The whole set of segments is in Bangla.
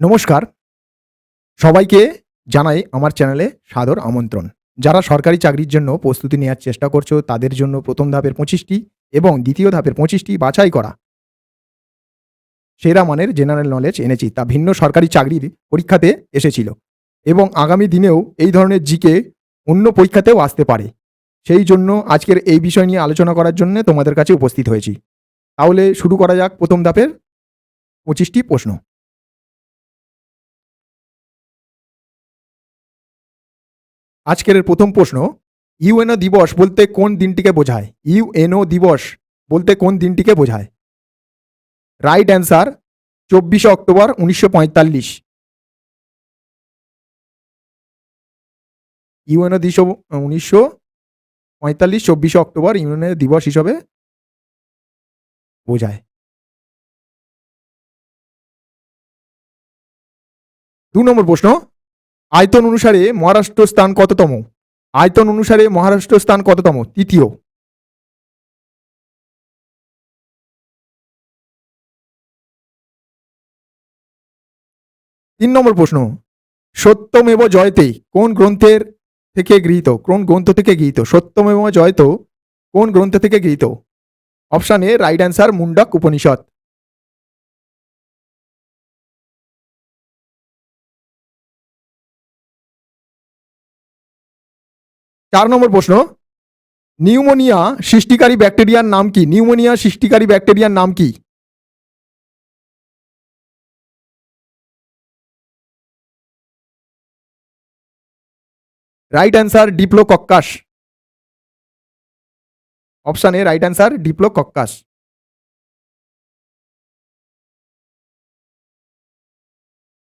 নমস্কার, সবাইকে জানাই আমার চ্যানেলে সাদর আমন্ত্রণ। যারা সরকারি চাকরির জন্য প্রস্তুতি নেওয়ার চেষ্টা করছো, তাদের জন্য ১ম ধাপের ২৫ টি এবং ২য় ধাপের ২৫ টি বাছাই করা সেরা মানের জেনারেল নলেজ এনেছি। তা ভিন্ন সরকারি চাকরির পরীক্ষাতে এসেছিল এবং আগামী দিনেও এই ধরনের জিকে অন্য পরীক্ষাতেও আসতে পারে। সেই জন্য আজকের এই বিষয় নিয়ে আলোচনা করার জন্যে তোমাদের কাছে উপস্থিত হয়েছি। তাহলে শুরু করা যাক ১ম ধাপের ২৫ টি প্রশ্ন। আজকের ১ম প্রশ্ন, ইউএনও দিবস বলতে কোন দিনটিকে বোঝায়? ইউএনও দিবস বলতে কোন দিনটিকে বোঝায়? রাইট অ্যান্সার ২৪শে অক্টোবর ১৯৪৫। ইউএনও ১৯৪৫ ২৪শে অক্টোবর ইউএনও দিবস হিসাবে বোঝায়। ২ নম্বর প্রশ্ন, আয়তন অনুসারে মহারাষ্ট্র স্থান কততম? আয়তন অনুসারে মহারাষ্ট্র স্থান কততম? তৃতীয়। ৩ নম্বর প্রশ্ন, সত্যমেব জয়তে কোন গ্রন্থের থেকে গৃহীত? কোন গ্রন্থ থেকে গৃহীত? সত্যমেব জয়ত কোন গ্রন্থ থেকে গৃহীত? Option A right answer Mundaka Upanishad. ৪ নম্বর প্রশ্ন, নিউমোনিয়া সৃষ্টিকারী ব্যাকটেরিয়ার নাম কি? নিউমোনিয়া সৃষ্টিকারী ব্যাকটেরিয়ার নাম কি? Right answer diplococcus. Option A right answer diplococcus.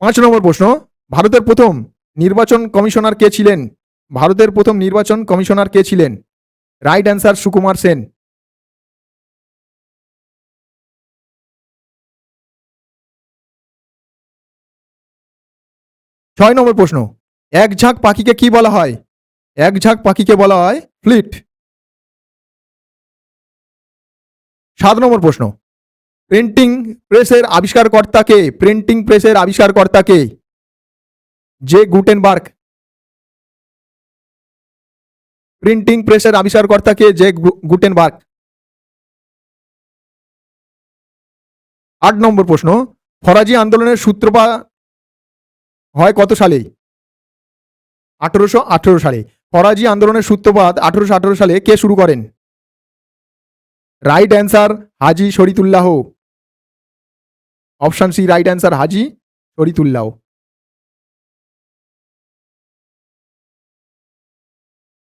৫ নম্বর প্রশ্ন, ভারতের প্রথম নির্বাচন কমিশনার কে ছিলেন? ভারতের প্রথম নির্বাচন কমিশনার কে ছিলেন? Right answer Sukumar Sen. ৬ নম্বর প্রশ্ন, এক ঝাঁক পাখিকে কি বলা হয়? এক ঝাঁক পাখিকে বলা হয় ফ্লিট। ৭ নম্বর প্রশ্ন, প্রিন্টিং প্রেসের আবিষ্কারকর্তা কে? প্রিন্টিং প্রেসের আবিষ্কারকর্তা কে? J Gutenberg. প্রিন্টিং প্রেসের আবিষ্কারকর্তা কে? J Gutenberg. ৮ নম্বর প্রশ্ন, ফরাজি আন্দোলনের সূত্রপাত হয় কত সালে? ১৮১৮ সালে। ফরাজি আন্দোলনের সূত্রপাত ১৮১৮ সালে কে শুরু করেন? Right answer Haji Shariatullah. Option C right answer Haji Shariatullah.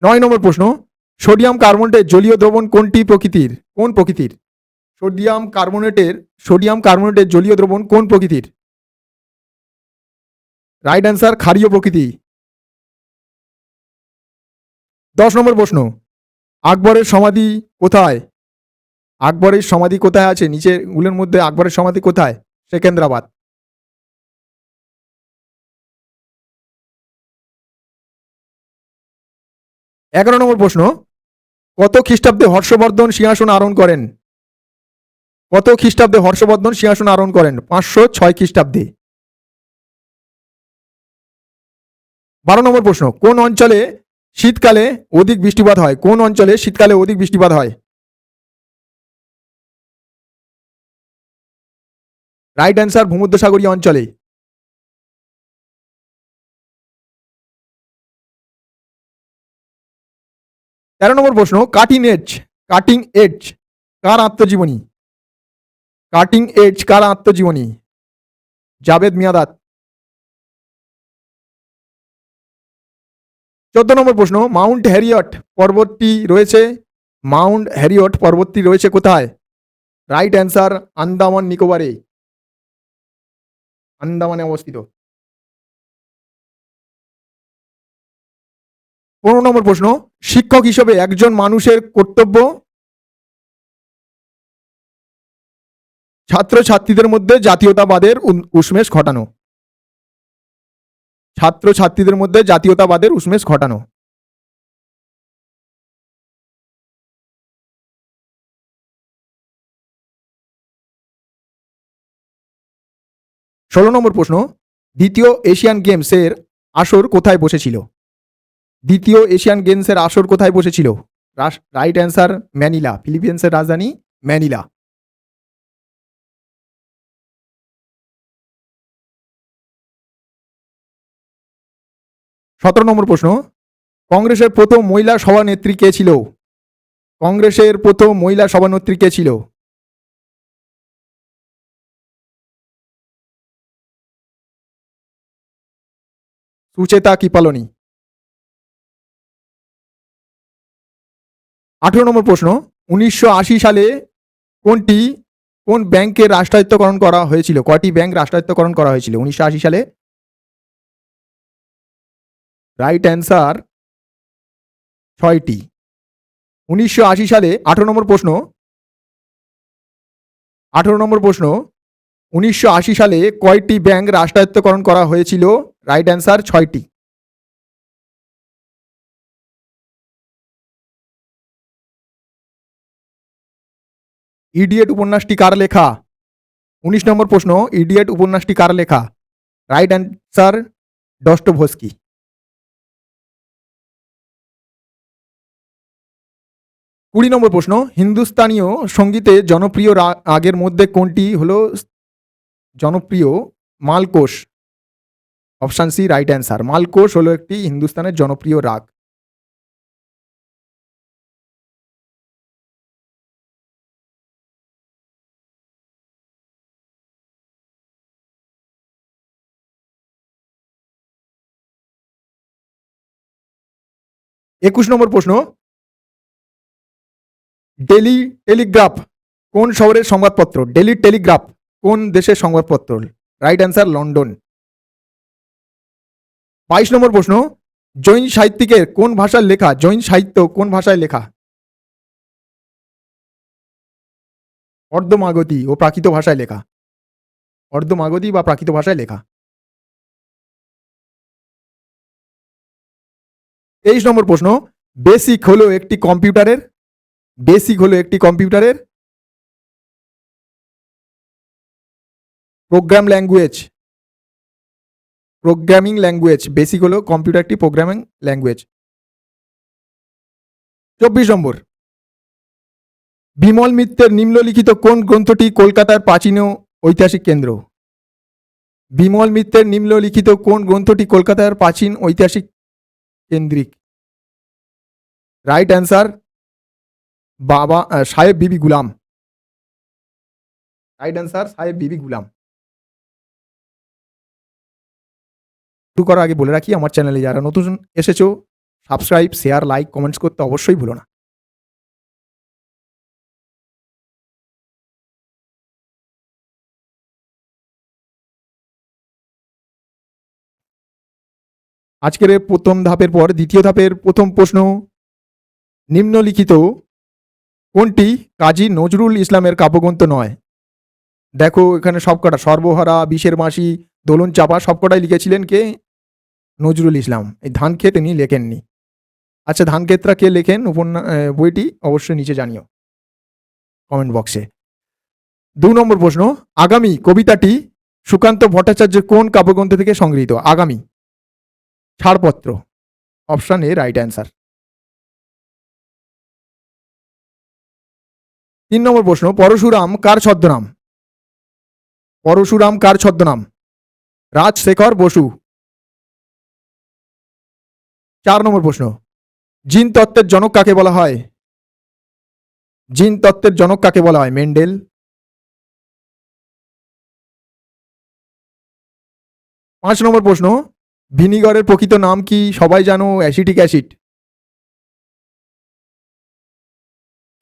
৯ number প্রশ্ন, সোডিয়াম কার্বনেটের জলীয় দ্রবণ কোনটি প্রকৃতির? কোন প্রকৃতির? সোডিয়াম কার্বনেটের জলীয় দ্রবণ কোন প্রকৃতির? রাইট অ্যান্সার ক্ষারীয় প্রকৃতি। ১০ নম্বর প্রশ্ন, আকবরের সমাধি কোথায়? আকবরের সমাধি কোথায় আছে? নিচে গুলোর মধ্যে আকবরের সমাধি কোথায়? সেকেন্দ্রাবাদ। ১১ নম্বর প্রশ্ন, কত খ্রিস্টাব্দে হর্ষবর্ধন সিংহাসন আরোহণ করেন? কত খ্রিস্টাব্দে হর্ষবর্ধন সিংহাসন আরোহণ করেন? ৫০৬ খ্রিস্টাব্দে। ১২ নম্বর প্রশ্ন, কোন অঞ্চলে শীতকালে অধিক বৃষ্টিপাত হয়? কোন অঞ্চলে শীতকালে অধিক বৃষ্টিপাত হয়? রাইট অ্যান্সার ভূমধ্যসাগরীয় অঞ্চলে। ১৩ নম্বর প্রশ্ন, কাটিং এজ কার আত্মজীবনী? কাটিং এজ কার আত্মজীবনী? জাভেদ মিয়াঁদাদ। ১৪ নম্বর প্রশ্ন, মাউন্ট হ্যারিয়ট পর্বতটি রয়েছে কোথায়? রাইট অ্যান্সার আন্দামান নিকোবরে। আন্দামানে অবস্থিত। ১৫ নম্বর প্রশ্ন, শিক্ষক হিসেবে একজন মানুষের কর্তব্য ছাত্রছাত্রীদের মধ্যে জাতীয়তাবাদের উন্মেষ ঘটানো। ছাত্রছাত্রীদের মধ্যে জাতীয়তাবাদের উন্মেষ ঘটানো। ১৬ নম্বর প্রশ্ন, দ্বিতীয় এশিয়ান গেমসের আসর কোথায় বসেছিল? দ্বিতীয় এশিয়ান গেমসের আসর কোথায় বসেছিল? রাইট অ্যান্সার ম্যানিলা, ফিলিপিন্সের রাজধানী ম্যানিলা। 17 নম্বর প্রশ্ন, কংগ্রেসের প্রথম মহিলা সভানেত্রী কে ছিল? কংগ্রেসের প্রথম মহিলা সভানেত্রী কে ছিল? সুচেতা কিপালনি। 18 নম্বর প্রশ্ন, 1980 সালে কোন ব্যাংকের রাষ্ট্রায়ত্তকরণ করা হয়েছিল? কয়টি ব্যাংক রাষ্ট্রায়ত্তকরণ করা হয়েছিল 1980 সালে? রাইট অ্যান্সার 6টি। 1980 সালে 18 নম্বর প্রশ্ন, 1980 সালে কয়টি ব্যাংক রাষ্ট্রায়ত্তকরণ করা হয়েছিল? রাইট অ্যান্সার 6টি। ইডিয়েট উপন্যাসটি কার লেখা? 19 নম্বর প্রশ্ন, ইডিয়েট উপন্যাসটি কার লেখা? Right answer ডস্টোভস্কি। 20 নম্বর প্রশ্ন, হিন্দুস্তানীয় সঙ্গীতে জনপ্রিয় রাগের মধ্যে কোনটি হলো জনপ্রিয়? Malkauns. Option C right answer. Malkauns হলো একটি হিন্দুস্তানের জনপ্রিয় রাগ। একুশ নম্বর প্রশ্ন, ডেলি টেলিগ্রাফ কোন শহরের সংবাদপত্র? ডেলি টেলিগ্রাফ কোন দেশের সংবাদপত্র? Right answer London. 22 নম্বর প্রশ্ন, জৈন সাহিত্যিকের কোন ভাষায় লেখা? জৈন সাহিত্য কোন ভাষায় লেখা? অর্ধমাগধী ও প্রাকৃত ভাষায় লেখা। অর্ধমাগধী বা প্রাকৃত ভাষায় লেখা। 23 নম্বর প্রশ্ন, বেসিক হলো একটি কম্পিউটারের প্রোগ্রামিং ল্যাঙ্গুয়েজ। বেসিক হলো কম্পিউটারটি প্রোগ্রামিং ল্যাঙ্গুয়েজ। 24 নম্বর, বিমল মিত্রের নিম্নলিখিত কোন গ্রন্থটি কলকাতার প্রাচীন ঐতিহাসিক কেন্দ্র? বিমল মিত্রের নিম্নলিখিত কোন গ্রন্থটি কলকাতার প্রাচীন ঐতিহাসিক কেন্দ্রিক? রাইট অ্যান্সার বাবা সাহেব বিবি গুলাম। রাইট অ্যান্সার সাহেব বিবি গুলাম। শুরু করার আগে বলে রাখি, আমার চ্যানেলে যারা নতুন এসেছো, সাবস্ক্রাইব, শেয়ার, লাইক, কমেন্টস করতে অবশ্যই ভুলো না। আজকের প্রথম ধাপের পর দ্বিতীয় ধাপের প্রথম প্রশ্ন, নিম্নলিখিত কোনটি কাজী নজরুল ইসলামের কাব্যগ্রন্থ নয়? দেখো এখানে সবকটা, সর্বহারা, বিষের মাসি, দোলন চাপা সবকটাই লিখেছিলেন কে? নজরুল ইসলাম। এই ধানক্ষেত তিনি লেখেননি। আচ্ছা, ধানক্ষেতরা কে লেখেন বইটি অবশ্যই নিচে জানিও কমেন্ট বক্সে। 2 নম্বর প্রশ্ন, আগামী কবিতাটি সুকান্ত ভট্টাচার্যের কোন কাব্যগ্রন্থ থেকে সংগৃহীত? আগামী ছাড়পত্র। Option A right answer. 3 নম্বর প্রশ্ন, পরশুরাম কার ছদ্মনাম? পরশুরাম কার ছদ্মনাম? রাজশেখর বসু। 4 নম্বর প্রশ্ন, জিন তত্ত্বের জনক কাকে বলা হয়? জিন তত্ত্বের জনক কাকে বলা হয়? মেন্ডেল। 5 নম্বর প্রশ্ন, ভিনিগারের প্রকৃত নাম কি সবাই জানো? Acetic acid.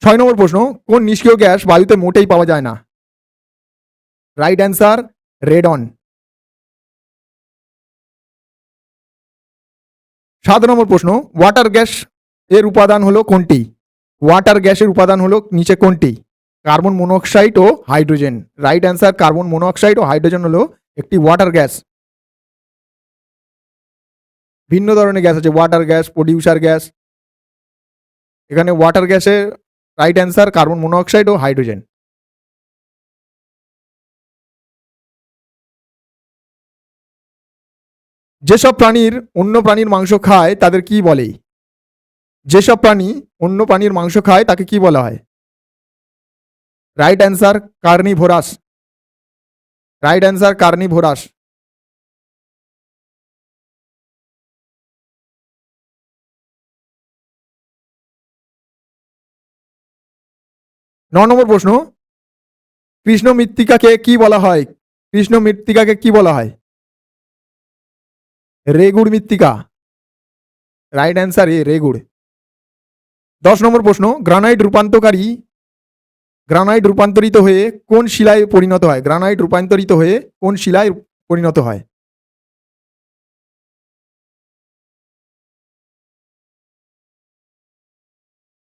6 নম্বর প্রশ্ন, কোন নিষ্ক্রিয় গ্যাস বায়ুতে মোটেই পাওয়া যায় না? Right answer radon. 7 নম্বর প্রশ্ন, ওয়াটার গ্যাস এর উপাদান হলো কোনটি? ওয়াটার গ্যাসের উপাদান হলো নিচে কোনটি? কার্বন মনোক্সাইড ও hydrogen. Right answer carbon monoxide ও হাইড্রোজেন হলো একটি ওয়াটার গ্যাস। ভিন্ন ধরনের গ্যাস আছে, ওয়াটার গ্যাস, প্রডিউসার গ্যাস। এখানে ওয়াটার গ্যাসের রাইট অ্যান্সার কার্বন মনোক্সাইড ও হাইড্রোজেন। যেসব প্রাণীর অন্য প্রাণীর মাংস খায় তাদের কি বলে? যেসব প্রাণী অন্য প্রাণীর মাংস খায় তাকে কি বলা হয়? Right answer carnivorous. Right answer carnivorous. 9 নম্বর প্রশ্ন, কৃষ্ণ মৃত্তিকাকে কি বলা হয়? কৃষ্ণ মৃত্তিকাকে কি বলা হয়? রেগুড় মৃত্তিকা। রাইট অ্যান্সার এ রেগুড়। 10 নম্বর প্রশ্ন, গ্রানাইট রূপান্তরিত হয়ে কোন শিলায় পরিণত হয়? গ্রানাইট রূপান্তরিত হয়ে কোন শিলায় পরিণত হয়?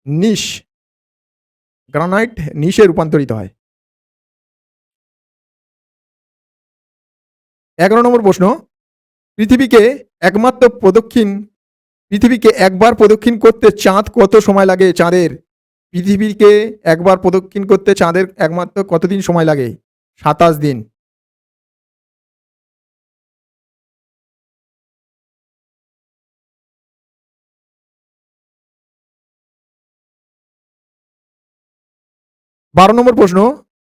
নিশ। গ্রানাইট নিশে রূপান্তরিত হয়। 11 নম্বর প্রশ্ন, পৃথিবীকে একমাত্র প্রদক্ষিণ পৃথিবীকে একবার প্রদক্ষিণ করতে চাঁদ কত সময় লাগে? চাঁদের পৃথিবীকে একবার প্রদক্ষিণ করতে চাঁদের একমাত্র কতদিন সময় লাগে? 27 দিন। 12 নম্বর প্রশ্ন,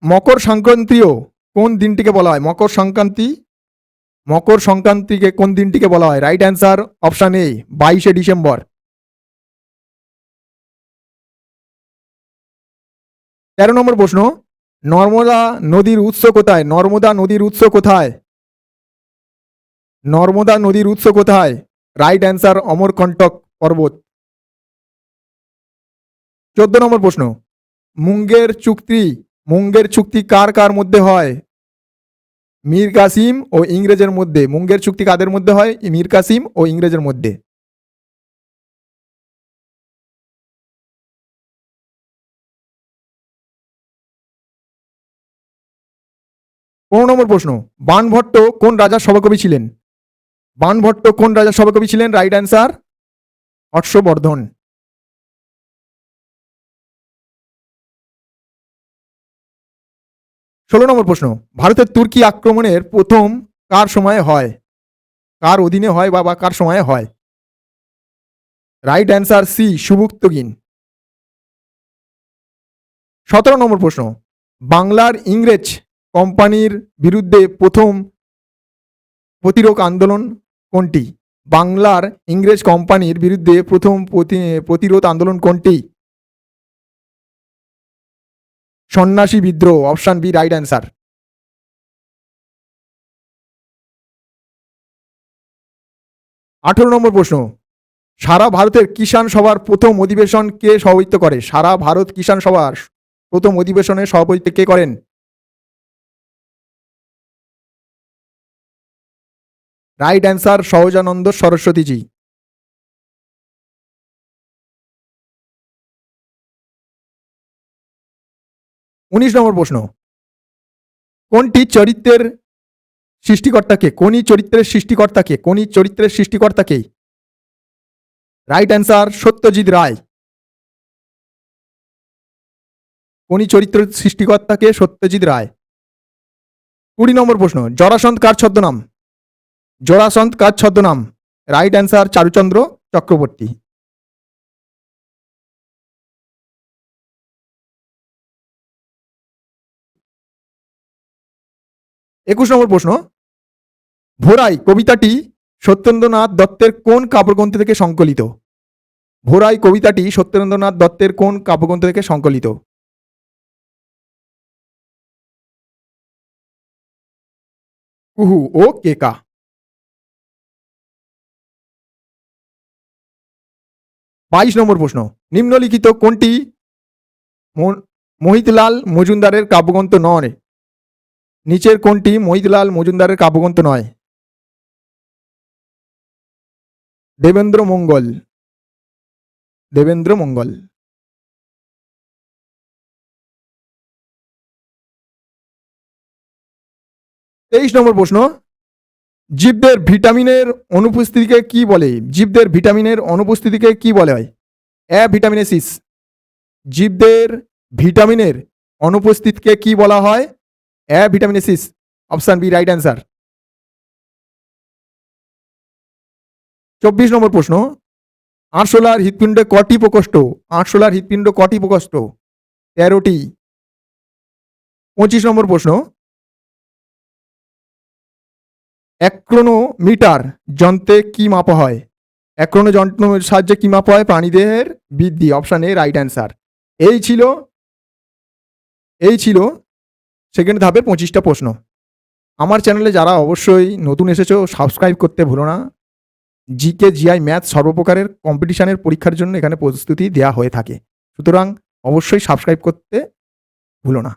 মকর সংক্রান্তিও কোন দিনটিকে বলা হয়? মকর সংক্রান্তিকে কোন দিনটিকে বলা হয়? রাইট অ্যান্সার অপশন এ 22শে ডিসেম্বর। 13 নম্বর প্রশ্ন, নর্মদা নদীর উৎস কোথায়? নর্মদা নদীর উৎস কোথায়? নর্মদা নদীর উৎস কোথায়? রাইট অ্যান্সার অমরকন্টক পর্বত। 14 নম্বর প্রশ্ন, মুঙ্গের চুক্তি কার কার মধ্যে হয়? মীর কাসিম ও ইংরেজের মধ্যে। মুঙ্গের চুক্তি কাদের মধ্যে হয়? মীর কাসিম ও ইংরেজের মধ্যে। 15 নম্বর প্রশ্ন, বাণভট্ট কোন রাজার সভাকবি ছিলেন? বাণভট্ট কোন রাজার সভাকবি ছিলেন? Right answer Harshvardhan. 16 নম্বর প্রশ্ন, ভারতের তুর্কি আক্রমণের প্রথম কার সময়ে হয়? কার অধীনে হয় বা কার সময়ে হয়? Right answer C Subuktigin. 17 number প্রশ্ন, বাংলার ইংরেজ কোম্পানির বিরুদ্ধে প্রথম প্রতিরোধ আন্দোলন কোনটি? বাংলার ইংরেজ কোম্পানির বিরুদ্ধে প্রথম প্রতিরোধ আন্দোলন কোনটি? সন্ন্যাসী বিদ্রোহ। Option B right answer. 18 নম্বর প্রশ্ন, সারা ভারতের কিষাণ সভার প্রথম অধিবেশন কে সভাপতিত্ব করে? সারা ভারত কিষাণ সভার প্রথম অধিবেশনের সভাপতিত্ব কে করেন? Right answer Sahajanand Saraswatiji. 19 number প্রশ্ন, কোনটি চরিত্রের সৃষ্টিকর্তাকে? কোনি চরিত্রের সৃষ্টিকর্তাকে? Right answer Satyajit Ray. কোনি চরিত্রের সৃষ্টিকর্তাকে? সত্যজিৎ রায়। 20 নম্বর প্রশ্ন, জরাসন্ধ কার ছদ্মনাম? জরাসন্ধ কার ছদ্মনাম? Right answer Charuchandra Chakraborty. 21 নম্বর প্রশ্ন, ভোরাই কবিতাটি সত্যেন্দ্রনাথ দত্তের কোন কাব্যগ্রন্থ থেকে সংকলিত? ভোরাই কবিতাটি সত্যেন্দ্রনাথ দত্তের কোন কাব্যগ্রন্থ থেকে সংকলিত? কুহু ও কেকা। 22 নম্বর প্রশ্ন, নিম্নলিখিত কোনটি মোহিতলাল মজুমদারের কাব্যগ্রন্থ নয়? নিচের কোনটি মোহিতলাল মজুমদারের কাব্যগ্রন্থ নয়? দেবেন্দ্র মঙ্গল। 23 নম্বর প্রশ্ন, জীবদের ভিটামিনের অনুপস্থিতিকে কি বলে? জীবদের ভিটামিনের অনুপস্থিতিকে কি বলে হয়? ভিটামিনেসিস। জীবদের ভিটামিনের অনুপস্থিতিকে কি বলা হয়? ভিটামিনেসিস। Option B right answer. 24 number প্রশ্ন, আরশোলার হৃৎপিণ্ডে কটি প্রকোষ্ঠ? আরশোলার হৃৎপিণ্ড কটি প্রকোষ্ঠ? 13টি। 25 নম্বর প্রশ্ন, অ্যাক্রোনোমিটার যন্ত্রে কি মাপা হয়? অ্যাক্রোনো যন্ত্রের সাহায্যে কি মাপা হয়? প্রাণীদেহের বৃদ্ধি। Option A right answer. এই ছিল সেকেন্ড ধাপের 25টা প্রশ্ন। আমার চ্যানেলে যারা অবশ্যই নতুন এসেছো সাবস্ক্রাইব করতে ভুলো না। জিকে, জিআই, ম্যাথ সর্বপ্রকারের কম্পিটিশনের পরীক্ষার জন্য এখানে প্রস্তুতি দেওয়া হয়ে থাকে, সুতরাং অবশ্যই সাবস্ক্রাইব করতে ভুলো না।